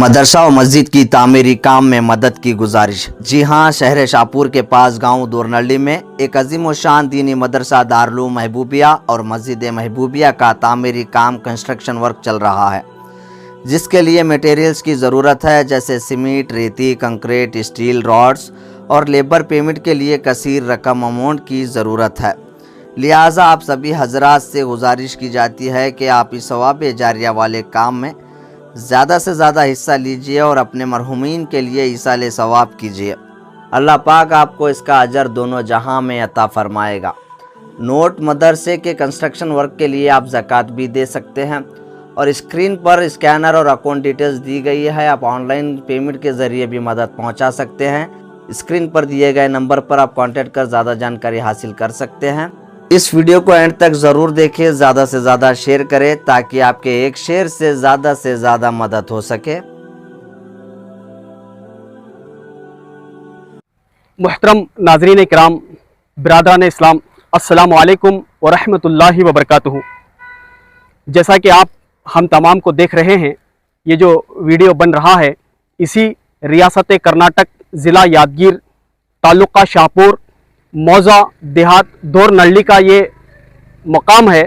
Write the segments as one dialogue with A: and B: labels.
A: मदरसा और मस्जिद की तामीरी काम में मदद की गुजारिश। जी हाँ, शहर शाहपुर के पास गांव दोरनल्ली में एक अजीम व शान दीनी मदरसा दारुल महबूबिया और मस्जिद महबूबिया का तामीरी काम कंस्ट्रक्शन वर्क चल रहा है, जिसके लिए मटेरियल्स की ज़रूरत है, जैसे सीमेंट, रेती, कंक्रीट, स्टील रॉड्स और लेबर पेमेंट के लिए कसीर रकम अमाउंट की ज़रूरत है। लिहाजा आप सभी हजरात से गुजारिश की जाती है कि आप इस सवाब जारिया वाले काम में ज़्यादा से ज़्यादा हिस्सा लीजिए और अपने मरहुमीन के लिए ईसाले सवाब कीजिए। अल्लाह पाक आपको इसका अजर दोनों जहां में अता फरमाएगा। नोट, मदरसे के कंस्ट्रक्शन वर्क के लिए आप ज़कात भी दे सकते हैं और स्क्रीन पर स्कैनर और अकाउंट डिटेल्स दी गई है। आप ऑनलाइन पेमेंट के ज़रिए भी मदद पहुंचा सकते हैं। स्क्रीन पर दिए गए नंबर पर आप कॉन्टैक्ट कर ज़्यादा जानकारी हासिल कर सकते हैं। इस वीडियो को एंड तक ज़रूर देखें, ज़्यादा से ज़्यादा शेयर करें ताकि आपके एक शेयर से ज़्यादा मदद हो सके।
B: मुहतरम नाज़रीन किराम, बिरादरान इस्लाम, अस्सलामु अलैकुम व रहमतुल्लाहि व बरकातुहू। जैसा कि आप हम तमाम को देख रहे हैं, ये जो वीडियो बन रहा है इसी रियासत कर्नाटक, ज़िला यादगीर, ताल्लुका शाहपुर, मौज़ा देहात दोरनल्ली का ये मकाम है।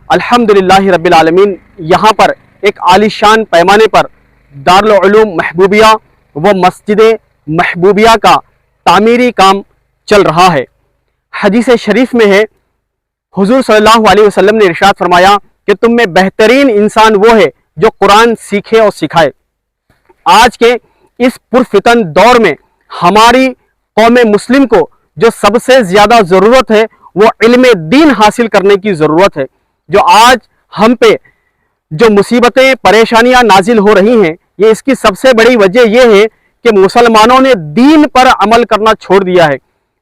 B: अल्हम्दुलिल्लाह रब्बिल आलमीन, यहाँ पर एक आलीशान पैमाने पर दारुल उलूम महबूबिया व मस्जिद महबूबिया का तामीरी काम चल रहा है। हदीस शरीफ में है, हुजूर सल्लल्लाहु अलैहि वसल्लम ने इरशाद फरमाया कि तुम में बेहतरीन इंसान वो है जो कुरान सीखे और सिखाए। आज के इस पुरफितन दौर में हमारी कौम मुस्लिम को जो सबसे ज़्यादा ज़रूरत है वो इल्म दीन हासिल करने की ज़रूरत है। जो आज हम पे जो मुसीबतें, परेशानियां नाजिल हो रही हैं, ये इसकी सबसे बड़ी वजह यह है कि मुसलमानों ने दीन पर अमल करना छोड़ दिया है।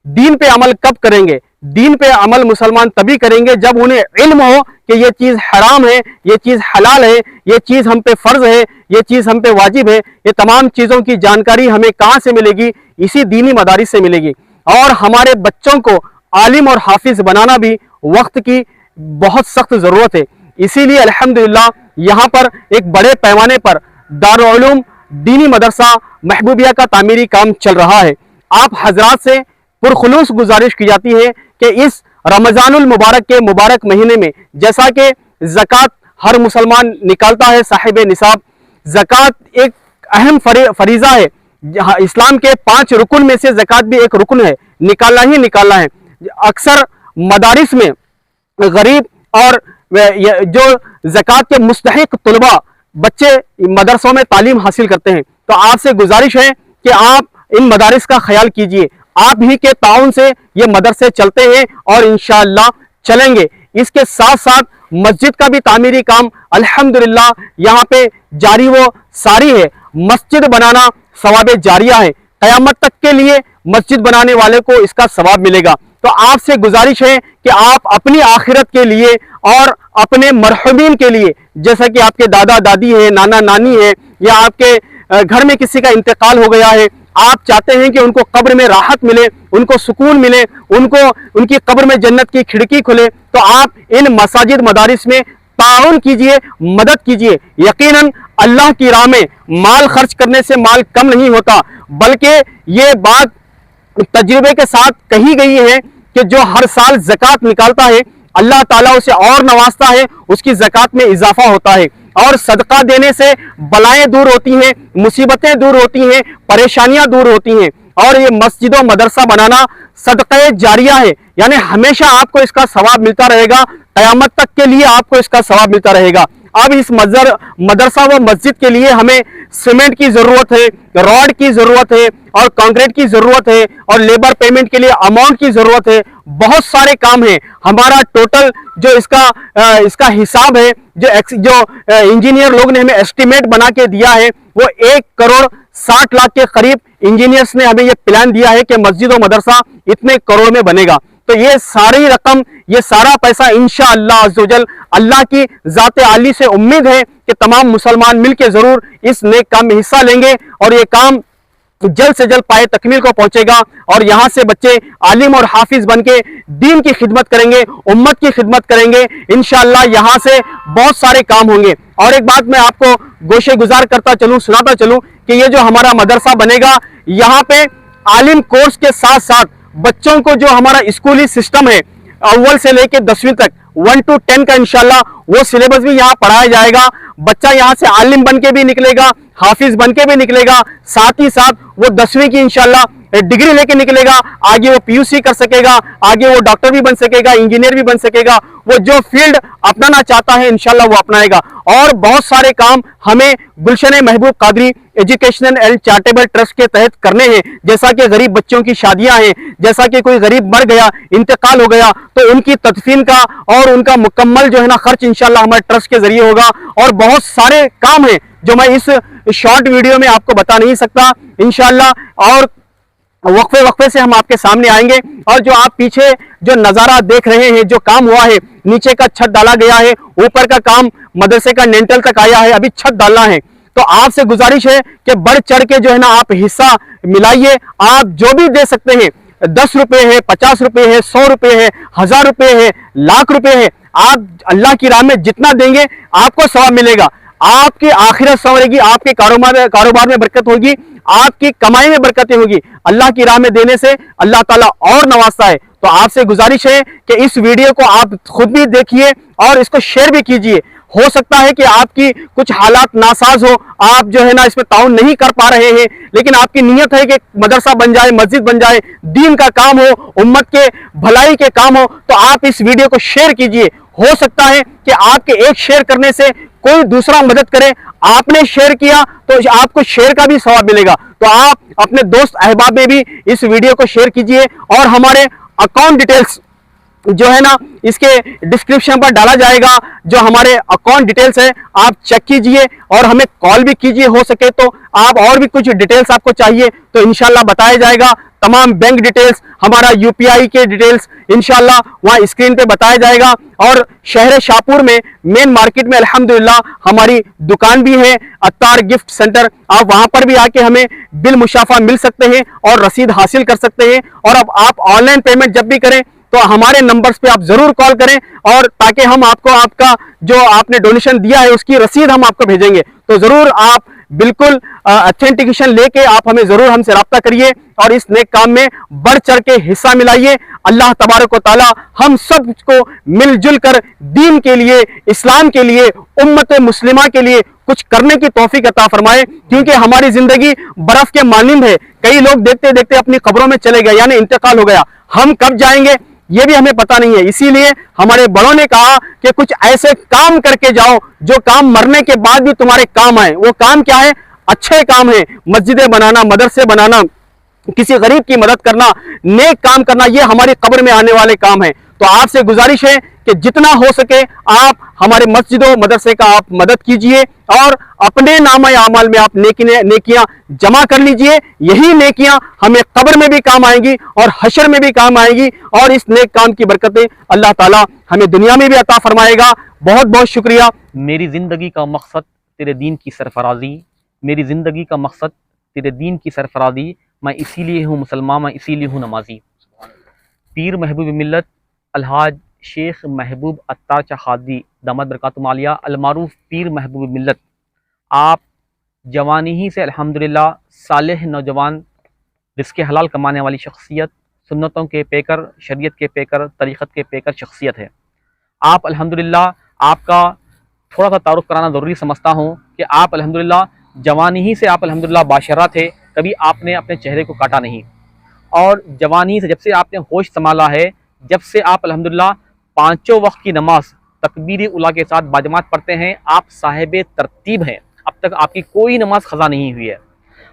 B: दीन पे अमल कब करेंगे? दीन पे अमल मुसलमान तभी करेंगे जब उन्हें इल्म हो कि ये चीज़ हराम है, ये चीज़ हलाल है, ये चीज़ हम पे फ़र्ज है, ये चीज़ हम पे वाजिब है। ये तमाम चीज़ों की जानकारी हमें कहाँ से मिलेगी? इसी दीनी मदारिस से मिलेगी। और हमारे बच्चों को आलिम और हाफिज बनाना भी वक्त की बहुत सख्त ज़रूरत है। इसीलिए अल्हम्दुलिल्लाह यहाँ पर एक बड़े पैमाने पर दारुल उलूम दीनी मदरसा महबूबिया का तामीरी काम चल रहा है। आप हजरात से पुरखुलूस गुजारिश की जाती है कि इस रमज़ानुल मुबारक के मुबारक महीने में, जैसा कि ज़कात हर मुसलमान निकालता है, साहिब निसाब, ज़कात एक अहम फरीज़ा है। इस्लाम के 5 रुकन में से ज़कात भी एक रुकन है, निकालना ही निकालना है। अक्सर मदारिस में गरीब और जो ज़कात के मुस्तहिक तुलबा बच्चे मदरसों में तालीम हासिल करते हैं, तो आपसे गुजारिश है कि आप इन मदारिस का ख्याल कीजिए। आप ही के ताउन से ये मदरसे चलते हैं और इंशाअल्लाह चलेंगे। इसके साथ साथ मस्जिद का भी तामीरी काम अल्हम्दुलिल्लाह यहाँ पे जारी व सारी है। मस्जिद बनाना सवाब जारिया है, क़यामत तक के लिए मस्जिद बनाने वाले को इसका सवाब मिलेगा। तो आपसे गुजारिश है कि आप अपनी आखिरत के लिए और अपने मरहुमीन के लिए, जैसा कि आपके दादा दादी है, नाना नानी है, या आपके घर में किसी का इंतकाल हो गया है, आप चाहते हैं कि उनको कब्र में राहत मिले, उनको सुकून मिले, उनको उनकी कब्र में जन्नत की खिड़की खुले, तो आप इन मसाजिद मदारिस में ताउन कीजिए, मदद कीजिए। यकीनन अल्लाह की राह में माल खर्च करने से माल कम नहीं होता, बल्कि ये बात तजुर्बे के साथ कही गई है कि जो हर साल ज़कात निकालता है, अल्लाह ताला उसे और नवाजता है, उसकी ज़कात में इजाफा होता है। और सदका देने से बलाएं दूर होती हैं, मुसीबतें दूर होती हैं, परेशानियां दूर होती हैं। और ये मस्जिद और मदरसा बनाना सदक़े जारिया है, यानी हमेशा आपको इसका सवाब मिलता रहेगा, क़यामत तक के लिए आपको इसका सवाब मिलता रहेगा। अब इस मदरसा व मस्जिद के लिए हमें सीमेंट की ज़रूरत है, रॉड की ज़रूरत है और कंक्रीट की ज़रूरत है और लेबर पेमेंट के लिए अमाउंट की ज़रूरत है। बहुत सारे काम हैं। हमारा टोटल जो इसका हिसाब है, जो इंजीनियर लोग ने हमें एस्टिमेट बना के दिया है, वो 1 करोड़ 60 लाख के करीब इंजीनियर्स ने हमें ये प्लान दिया है कि मस्जिद और मदरसा इतने करोड़ में बनेगा। तो ये सारी रकम, ये सारा पैसा इंशाअल्लाह अज़्ज़वजल, अल्लाह की ज़ात आली से उम्मीद है कि तमाम मुसलमान मिलकर ज़रूर इस नेक काम में हिस्सा लेंगे और ये काम जल्द से जल्द पाए तकमील को पहुंचेगा और यहाँ से बच्चे आलिम और हाफिज बनके दीन की खिदमत करेंगे, उम्मत की खिदमत करेंगे। इंशाअल्लाह यहाँ से बहुत सारे काम होंगे। और एक बात मैं आपको गोशे गुजार करता चलूं, सुनाता चलूं कि ये जो हमारा मदरसा बनेगा, यहाँ पे आलिम कोर्स के साथ साथ बच्चों को जो हमारा स्कूली सिस्टम है अव्वल से लेकर 10वीं तक 1 to 10 का इंशाल्लाह वो सिलेबस भी यहाँ पढ़ाया जाएगा। बच्चा यहाँ से आलिम बन के भी निकलेगा, हाफिज बन के भी निकलेगा, साथ ही साथ वो 10वीं की इंशाल्लाह डिग्री लेके निकलेगा। आगे वो पीयूसी कर सकेगा, आगे वो डॉक्टर भी बन सकेगा, इंजीनियर भी बन सकेगा। वो जो फील्ड अपनाना चाहता है इंशाल्लाह वो अपनाएगा। और बहुत सारे काम हमें गुलशन महबूब Qadri educational and charitable trust के तहत करने हैं। जैसा कि गरीब बच्चों की शादियां हैं, जैसा कि कोई गरीब मर गया, इंतकाल हो गया, तो उनकी तदफीन का और उनका मुकम्मल जो है ना खर्च इंशाल्लाह हमारे ट्रस्ट के जरिए होगा। और बहुत सारे काम हैं जो मैं इस शॉर्ट वीडियो में आपको बता नहीं सकता इंशाल्लाह। और वक्फे वक्फे से हम आपके सामने आएंगे। और जो आप पीछे जो नजारा देख रहे हैं, जो काम हुआ है, नीचे का छत डाला गया है, ऊपर का काम मदरसे का लेंटल तक आया है, अभी छत डालना है। तो आपसे गुजारिश है कि बढ़ चढ़ के जो है ना आप हिस्सा मिलाइए। आप जो भी दे सकते हैं, 10 रुपए है, 50 रुपए है, 100 रुपए है, 1000 रुपए है, लाख रुपए है, आप अल्लाह की राह में जितना देंगे आपको सवाब मिलेगा। आपकी आखिरत संवरेगी, आपके कारोबार में बरकत होगी, आपकी कमाई में बरकतें होगी। अल्लाह की राह में देने से अल्लाह ताला और नवाजता है। तो आपसे गुजारिश है कि इस वीडियो को आप खुद भी देखिए और इसको शेयर भी कीजिए। हो सकता है कि आपकी कुछ हालात नासाज हो, आप जो है ना इसमें ताउन नहीं कर पा रहे हैं, लेकिन आपकी नीयत है कि मदरसा बन जाए, मस्जिद बन जाए, दीन का काम हो, उम्मत के भलाई के काम हो, तो आप इस वीडियो को शेयर कीजिए। हो सकता है कि आपके एक शेयर करने से कोई दूसरा मदद करे। आपने शेयर किया तो आपको शेयर का भी सवाब मिलेगा। तो आप अपने दोस्त अहबाब में भी इस वीडियो को शेयर कीजिए। और हमारे अकाउंट डिटेल्स जो है ना इसके डिस्क्रिप्शन पर डाला जाएगा। जो हमारे अकाउंट डिटेल्स है आप चेक कीजिए और हमें कॉल भी कीजिए। हो सके तो आप और भी कुछ डिटेल्स आपको चाहिए तो इंशाल्लाह बताया जाएगा। तमाम बैंक डिटेल्स, हमारा यूपीआई के डिटेल्स इंशाल्लाह वहां स्क्रीन पे बताया जाएगा। और शहर शाहपुर में मेन मार्केट में अल्हम्दुलिल्लाह हमारी दुकान भी है, अत्तार गिफ्ट सेंटर। आप वहां पर भी आके हमें बिल मुशाफा मिल सकते हैं और रसीद हासिल कर सकते हैं। और अब आप ऑनलाइन पेमेंट जब भी करें तो हमारे नंबर्स पे आप जरूर कॉल करें, और ताकि हम आपको आपका जो आपने डोनेशन दिया है उसकी रसीद हम आपको भेजेंगे। तो जरूर आप बिल्कुल ऑथेंटिकेशन लेके आप हमें जरूर हमसे रब्ता करिए और इस नेक काम में बढ़ चढ़ के हिस्सा मिलाइए। अल्लाह तबारक व तआला हम सबको मिलजुल कर दीन के लिए, इस्लाम के लिए, उम्मत मुस्लिमा के लिए कुछ करने की तौफीक अता फरमाए। क्योंकि हमारी जिंदगी बर्फ के मानिंद है। कई लोग देखते देखते अपनी कब्रों में चले गए, यानी इंतकाल हो गया। हम कब जाएंगे ये भी हमें पता नहीं है। इसीलिए हमारे बड़ों ने कहा कि कुछ ऐसे काम करके जाओ जो काम मरने के बाद भी तुम्हारे काम आए। वो काम क्या है? अच्छे काम है। मस्जिदें बनाना, मदरसे बनाना, किसी गरीब की मदद करना, नेक काम करना, ये हमारी कब्र में आने वाले काम है। तो आपसे गुजारिश है कि जितना हो सके आप हमारे मस्जिदों मदरसे का आप मदद कीजिए और अपने नामा अमाल में आप नेकियां जमा कर लीजिए। यही नेकियां हमें कब्र में भी काम आएंगी और हशर में भी काम आएंगी। और इस नेक काम की बरकतें अल्लाह ताला हमें दुनिया में भी अता फरमाएगा। बहुत बहुत शुक्रिया।
C: मेरी ज़िंदगी का मकसद तेरे दीन की सरफराजी, मेरी ज़िंदगी का मकसद तेरे दीन की सरफराजी, मैं इसीलिए हूँ मुसलमान, मैं इसीलिए हूँ नमाजी। पीर महबूब मिल्लत अलहाज शेख महबूब अत्तार चहादी दामद बरकातुहु आलिया अलमारूफ पीर महबूब मिल्लत, आप जवानी ही से अल्हम्दुलिल्लाह सालेह नौजवान, रिज़्क़ हलाल कमाने वाली शख्सियत, सुन्नतों के पेकर, शरीयत के पेकर, तरीक़त के पेकर शख्सियत है। आप अल्हम्दुलिल्लाह, आपका थोड़ा सा तारुफ कराना ज़रूरी समझता हूँ कि आप अल्हम्दुलिल्लाह जवानी ही से आप अल्हम्दुलिल्लाह बाशरा थे। कभी आपने अपने चेहरे को काटा नहीं। और जवानी से जब से आपने होश संभाला है, जब से आप अल्हम्दुलिल्लाह पाँचों वक्त की नमाज तकबीर उला के साथ बाजमात पढ़ते हैं, आप साहिब तरतीब हैं। अब तक आपकी कोई नमाज ख़ज़ा नहीं हुई है।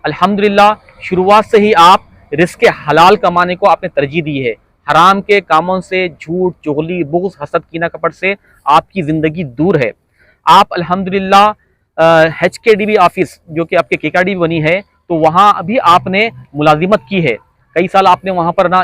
C: अल्हम्दुलिल्लाह शुरुआत से ही आप रिज़्क़ हलाल कमाने को आपने तरजीह दी है। हराम के कामों से, झूठ, चुगली, बुग़्ज़, हसद, कीना कपट से आपकी ज़िंदगी दूर है। आप अल्हम्दुलिल्लाह HKDB ऑफिस जो कि आपके KKD बनी है, तो वहाँ अभी आपने मुलाजिमत की है। कई साल आपने वहाँ पर ना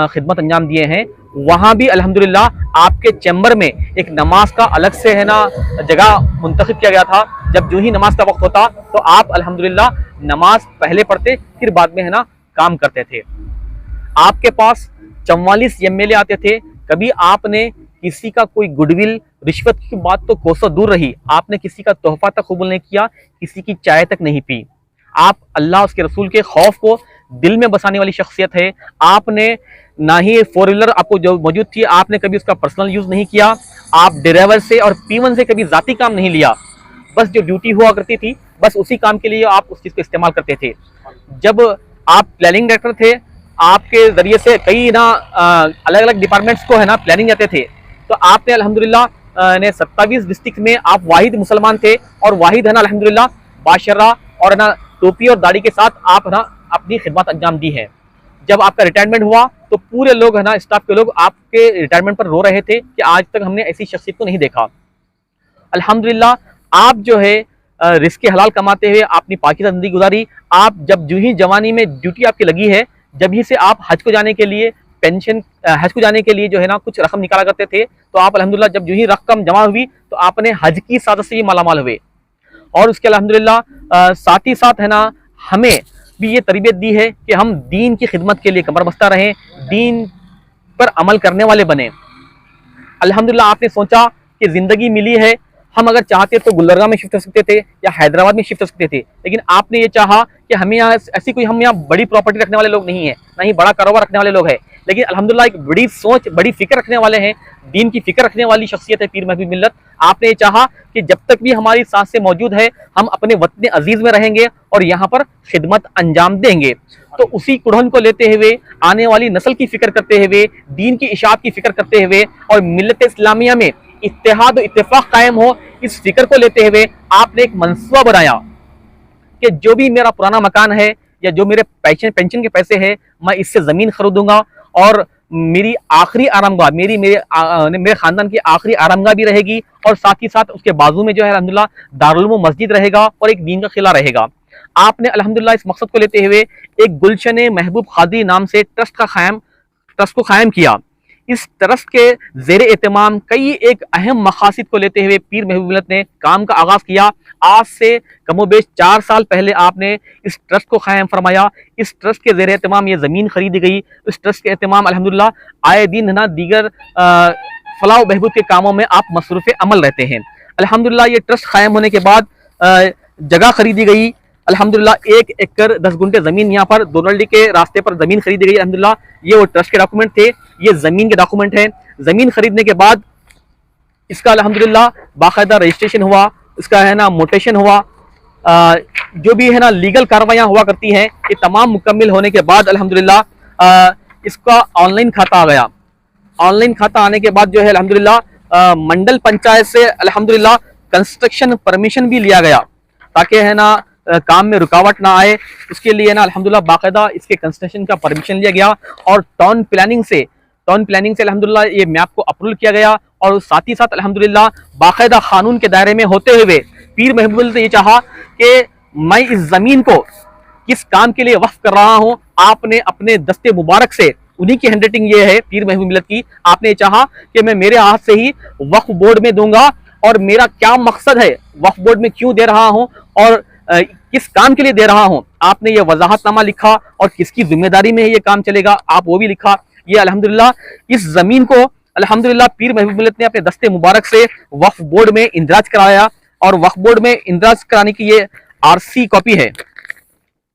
C: खिदमत अंजाम दिए हैं। वहाँ भी अल्हम्दुलिल्लाह आपके चैम्बर में एक नमाज का अलग से है ना जगह मुंतखब किया गया था। जब जो ही नमाज का वक्त होता तो आप अल्हम्दुलिल्लाह नमाज पहले पढ़ते फिर बाद में है ना काम करते थे। आपके पास 44 एमएलए आते थे, कभी आपने किसी का कोई गुडविल रिश्वत की बात तो कोसों दूर रही, आपने किसी का तोहफा तक कबूल नहीं किया, किसी की चाय तक नहीं पी। आप अल्लाह उसके रसूल के खौफ को दिल में बसाने वाली शख्सियत है। आपने ना ही फोर व्हीलर आपको जो मौजूद थी आपने कभी उसका पर्सनल यूज नहीं किया, आप ड्राइवर से और P1 से कभी जाती काम नहीं लिया, बस जो ड्यूटी हुआ करती थी बस उसी काम के लिए आप उस चीज को इस्तेमाल करते थे। जब आप प्लानिंग डायरेक्टर थे, आपके जरिए से कई ना अलग अलग डिपार्टमेंट्स को है ना प्लानिंग देते थे, तो आपने अल्हम्दुलिल्लाह ने 27 डिस्ट्रिक्ट में आप वाहिद मुसलमान थे और वाहिद है ना अल्हम्दुलिल्लाह बाशरा और है ना टोपी और दाढ़ी के साथ आप है ना अपनी खिदमत अंजाम दी है। जब आपका रिटायरमेंट हुआ तो पूरे लोग है ना स्टाफ के लोग आपके रिटायरमेंट पर रो रहे थे कि आज तक हमने ऐसी शख्सियत को नहीं देखा। अल्हम्दुलिल्लाह आप जो है रिस्क हलाल कमाते हुए अपनी पाकीज़ा ज़िंदगी गुजारी। आप जब जो ही जवानी में ड्यूटी आपकी लगी है, जब ही से आप हज को जाने के लिए पेंशन हज को जाने के लिए जो है ना कुछ रकम निकाला करते थे, तो आप अल्हम्दुलिल्लाह जब जो ही रकम जमा हुई तो आपने हज की सादत से ही मालामाल हुए। और उसके अल्हम्दुलिल्लाह साथ ही साथ है ना हमें भी ये तरबियत दी है कि हम दीन की खिदमत के लिए कमर बस्ता रहें, दीन पर अमल करने वाले बने। अल्हम्दुलिल्लाह आपने सोचा कि ज़िंदगी मिली है, हम अगर चाहते तो गुलबर्गा में शिफ्ट हो सकते थे या हैदराबाद में शिफ्ट हो सकते थे, लेकिन आपने ये चाहा कि हमें यहाँ ऐसी कोई हम यहाँ बड़ी प्रॉपर्टी रखने वाले लोग नहीं है, ना ही बड़ा कारोबार रखने वाले लोग हैं, लेकिन अल्हम्दुलिल्लाह एक बड़ी सोच बड़ी फिक्र रखने वाले हैं, दीन की फिक्र रखने वाली शख्सियत है पीर महबूब मिल्लत। आपने ये चाहा कि जब तक भी हमारी सांसें मौजूद है हम अपने वतन अजीज में रहेंगे और यहाँ पर खिदमत अंजाम देंगे। तो उसी कुढ़न को लेते हुए, आने वाली नस्ल की फिक्र करते हुए, दीन की इशाअत की फिक्र करते हुए और मिल्लत इस्लामिया में इत्तेहाद और इत्तेफाक कायम हो, इस फिक्र को लेते हुए आपने एक मंसूबा बनाया कि जो भी मेरा पुराना मकान है या जो मेरे पेंशन के पैसे हैं मैं इससे ज़मीन खरीदूंगा और मेरी आखिरी आरामगाह मेरे खानदान की आखिरी आरामगाह भी रहेगी और साथ ही साथ उसके बाजू में जो है अल्हम्दुलिल्लाह दारुल उलूम मस्जिद रहेगा और एक दीन का किला रहेगा। आपने अल्हम्दुलिल्लाह इस मकसद को लेते हुए एक गुलशन महबूब खादी नाम से ट्रस्ट को कायम किया। इस ट्रस्ट के ज़ेर एहतमाम कई एक अहम मकासद को लेते हुए पीर महबूब मिल्लत ने काम का आगाज़ किया। आज से कमोबेश 4 साल पहले आपने इस ट्रस्ट को कायम फरमाया। इस ट्रस्ट के ज़ेर एहतमाम ये ज़मीन खरीदी गई। इस ट्रस्ट के एहतमाम अल्हम्दुलिल्लाह आए दिन ना दीगर फलाह बहबूद के कामों में आप मसरूफ़ अमल रहते हैं। अल्हम्दुलिल्लाह ये ट्रस्ट कायम होने के बाद जगह खरीदी गई। अल्हम्दुलिल्लाह 1 एकड़ 10 गुंठे ज़मीन यहाँ पर दोनल्डी के रास्ते पर ज़मीन खरीदी गई। अल्हम्दुलिल्लाह ये वो ट्रस्ट के डॉक्यूमेंट थे, ये ज़मीन के डॉक्यूमेंट हैं। ज़मीन खरीदने के बाद इसका अल्हम्दुलिल्लाह बाकायदा रजिस्ट्रेशन हुआ, इसका है ना मोटेशन हुआ, जो भी है ना लीगल कार्रवाइयाँ हुआ करती हैं, ये तमाम मुकम्मल होने के बाद अल्हम्दुलिल्लाह इसका ऑनलाइन खाता आ गया। ऑनलाइन खाता आने के बाद जो है अल्हम्दुलिल्लाह मंडल पंचायत से अल्हम्दुलिल्लाह कंस्ट्रक्शन परमिशन भी लिया गया ताकि है ना काम में रुकावट ना आए। उसके लिए ना अल्हम्दुलिल्लाह बाकायदा इसके कंस्ट्रक्शन का परमिशन लिया गया और टाउन प्लानिंग से अल्हम्दुलिल्लाह ये मैप को अप्रूवल किया गया और साथ ही साथ अल्हम्दुलिल्लाह बाकायदा कानून के दायरे में होते हुए पीर महबूब ने ये चाहा कि मैं इस जमीन को किस काम के लिए वक्फ कर रहा हूँ। आपने अपने दस्ते मुबारक से, उन्हीं की हैंडराइटिंग ये है पीर महबूब मिल्लत की, आपने चाहा कि मैं मेरे हाथ से ही वक्फ बोर्ड में दूंगा और मेरा क्या मकसद है, वक्फ बोर्ड में क्यों दे रहा हूँ और किस काम के लिए दे रहा हूँ। आपने ये वजाहतनामा लिखा और किसकी जिम्मेदारी में ये काम चलेगा आप वो भी लिखा। ये अल्हम्दुलिल्लाह इस जमीन को अल्हम्दुलिल्लाह पीर महबूब मिल्लत ने अपने दस्ते मुबारक से वक्फ बोर्ड में इंदराज कराया और वक्फ बोर्ड में इंदराज कराने की ये आरसी कॉपी है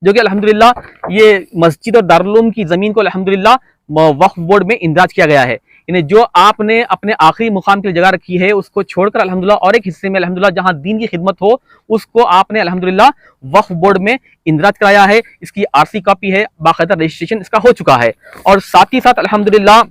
C: जो कि अल्हम्दुलिल्लाह ये मस्जिद और दारुल उलूम की जमीन को अल्हम्दुलिल्लाह वक्फ बोर्ड में इंदराज किया गया है। इन्हें जो आपने अपने आखिरी मुकाम के लिए जगह रखी है उसको छोड़कर अल्हम्दुलिल्लाह और एक हिस्से में अल्हम्दुलिल्लाह जहां दीन की खिदमत हो उसको आपने अल्हम्दुलिल्लाह वक्फ बोर्ड में इंदराज कराया है। इसकी आरसी कॉपी है, बाकायदा रजिस्ट्रेशन इसका हो चुका है और साथ ही साथ अल्हम्दुलिल्लाह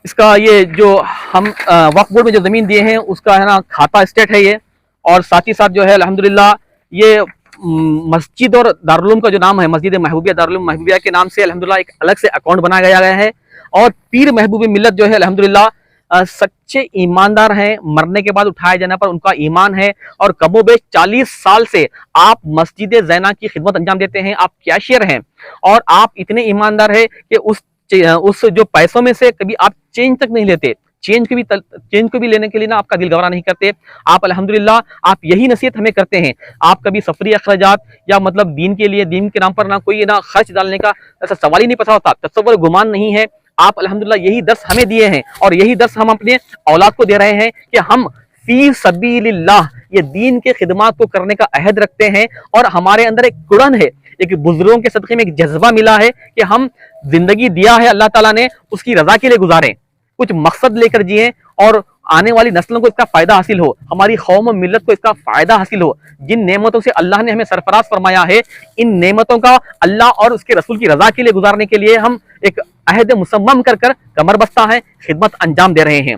C: इसका ये जो हम वक्फ बोर्ड में जो जमीन दिए हैं उसका है ना खाता स्टेट है ये, और साथ ही साथ जो है अल्हम्दुलिल्लाह ये मस्जिद और दारुल उलूम का जो नाम है मस्जिद महबूबिया दारुल उलूम महबूबिया के नाम से अल्हम्दुलिल्लाह एक अलग से अकाउंट बनाया गया है। और पीर महबूब मिल्लत जो है अल्हम्दुलिल्लाह सच्चे ईमानदार हैं, मरने के बाद उठाए जाने पर उनका ईमान है और कमोबेश 40 साल से आप मस्जिद ज़ैना की खिदमत अंजाम देते हैं, आप कैशियर हैं और आप इतने ईमानदार हैं कि उस जो पैसों में से कभी आप चेंज तक नहीं लेते। चेंज को भी लेने के लिए ना आपका दिल गवारा नहीं करते। आप अल्हम्दुलिल्लाह आप यही नसीहत हमें करते हैं। आप कभी सफरी अखराजात या मतलब दीन के लिए, दीन के नाम पर ना कोई ना खर्च डालने का ऐसा सवाल ही नहीं पता होता, तसव्वुर गुमान नहीं है। आप अल्हम्दुलिल्लाह यही दर्स हमें दिए हैं और यही दर्स हम अपने औलाद को दे रहे हैं कि हम फी सबीलिल्लाह ये दीन के खिदमात को करने का अहद रखते हैं। और हमारे अंदर एक कुड़न है, एक बुजुर्गों के सदक़े में एक जज्बा मिला है कि हम जिंदगी दिया है अल्लाह ताला ने, उसकी रजा के लिए गुजारें, कुछ मकसद लेकर जिए और आने वाली नस्लों को इसका फायदा हासिल हो, हमारी कौम और मिल्लत को इसका फायदा हासिल हो। जिन नेमतों से अल्लाह ने हमें सरफराज फरमाया है, इन नेमतों का अल्लाह और उसके रसूल की रजा के लिए गुजारने के लिए हम एक अहद मुसम्मम कर कमर बस्ता है, खिदमत अंजाम दे रहे हैं।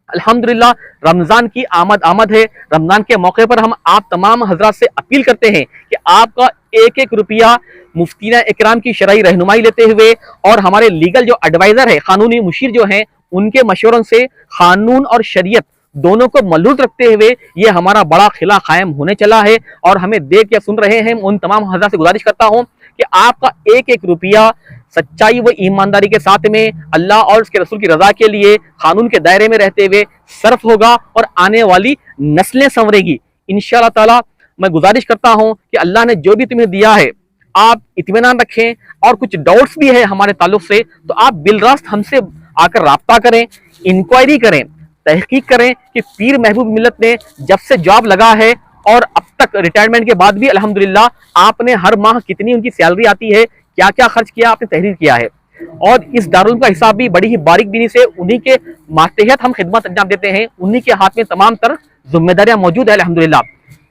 C: अल्हम्दुलिल्लाह रमजान की आमद है। रमजान के मौके पर हम आप तमाम हजरात से अपील करते हैं कि आपका एक एक रुपया मुफ्तीना इकराम की शरई रहनुमाई लेते हुए और हमारे लीगल जो एडवाइजर है, कानूनी मुशीर जो हैं, उनके मशवरों से कानून और शरीयत दोनों को मलूज रखते हुए ये हमारा बड़ा खिला कायम होने चला है। और हमें देख या सुन रहे हैं, उन तमाम हजरात से गुजारिश करता हूँ कि आपका एक एक रुपया सच्चाई व ईमानदारी के साथ में अल्लाह और उसके रसूल की रजा के लिए कानून के दायरे में रहते हुए सर्फ होगा और आने वाली नस्लें संवरेगी इंशाअल्लाह ताला। मैं गुजारिश करता हूं कि अल्लाह ने जो भी तुम्हें दिया है आप इत्मीनान रखें, और कुछ डाउट्स भी है हमारे ताल्लुक से तो आप बिलरास्त हमसे आकर राब्ता करें, इंक्वायरी करें, तहकीक करें कि पीर महबूब मिल्लत ने जब से जॉब लगा है और अब तक रिटायरमेंट के बाद भी अल्हम्दुलिल्लाह आपने हर माह कितनी उनकी सैलरी आती है, क्या क्या खर्च किया, आपने तहरीर किया है। और इस दारुल का हिसाब भी बड़ी ही बारीक बीनी से उन्हीं के मातहत हम खिदमत अंजाम देते हैं, उन्हीं के हाथ में तमाम तर जिम्मेदारियां मौजूद है अल्हम्दुलिल्लाह।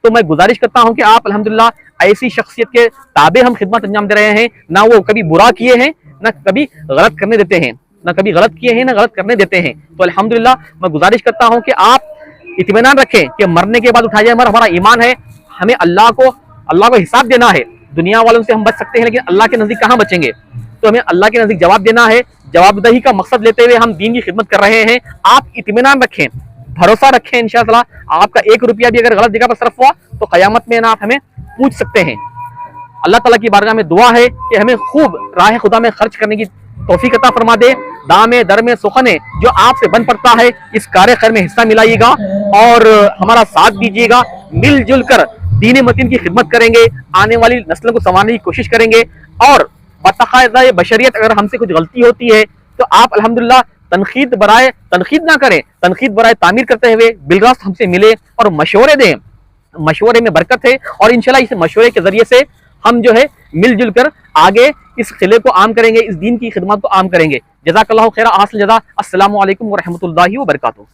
C: तो मैं गुजारिश करता हूं कि आप अल्हम्दुलिल्लाह ऐसी शख्सियत के ताबे हम खिदमत अंजाम दे रहे हैं, ना वो कभी बुरा किए हैं, ना कभी गलत करने देते हैं, ना कभी गलत किए हैं, ना गलत करने देते हैं। तो अल्हम्दुलिल्लाह मैं गुजारिश करता हूं कि आप इत्मीनान रखें कि मरने के बाद उठाया जाए हमारा ईमान है, हमें अल्लाह को हिसाब देना है। दुनिया वालों से हम बच सकते हैं लेकिन अल्लाह के नजदीक कहां बचेंगे, तो हमें अल्लाह के नजदीक जवाब देना है। जवाबदही का मकसद लेते हुए हम दीन की खिदमत कर रहे हैं। आप इत्मीनान रखें, भरोसा रखें, इंशाअल्लाह आपका एक रुपया भी अगर गलत जगह पर सर्फ हुआ तो कयामत में ना आप हमें पूछ सकते हैं। अल्लाह ताला की बारगाह में दुआ है कि हमें खूब राह खुदा में खर्च करने की तौफीक अता फरमा दे। दामे दर में सुखने जो आपसे बन पड़ता है, इस कार्य खैर में हिस्सा मिलाइएगा और हमारा साथ दीजिएगा। मिलजुल कर दीन मतीन की खिदमत करेंगे, आने वाली नस्लों को संवारने की कोशिश करेंगे। और बतकायदा बशरियत अगर हमसे कुछ गलती होती है तो आप अल्हम्दुलिल्लाह तनकीद ना करें, तनकीद बराए तामीर करते हुए बिलरास्त हमसे मिले और मशवरे दें। मशवरे में बरकत है और इंशाल्लाह इस मशवरे के जरिए से हम जो है मिलजुल कर आगे इस खिले को आम करेंगे, इस दीन की खिदमत को आम करेंगे। जज़ाकल्लाहु खैरा, हासिल जज़ा। अस्सलामु अलैकुम व रहमतुल्लाहि व बरकातुहू।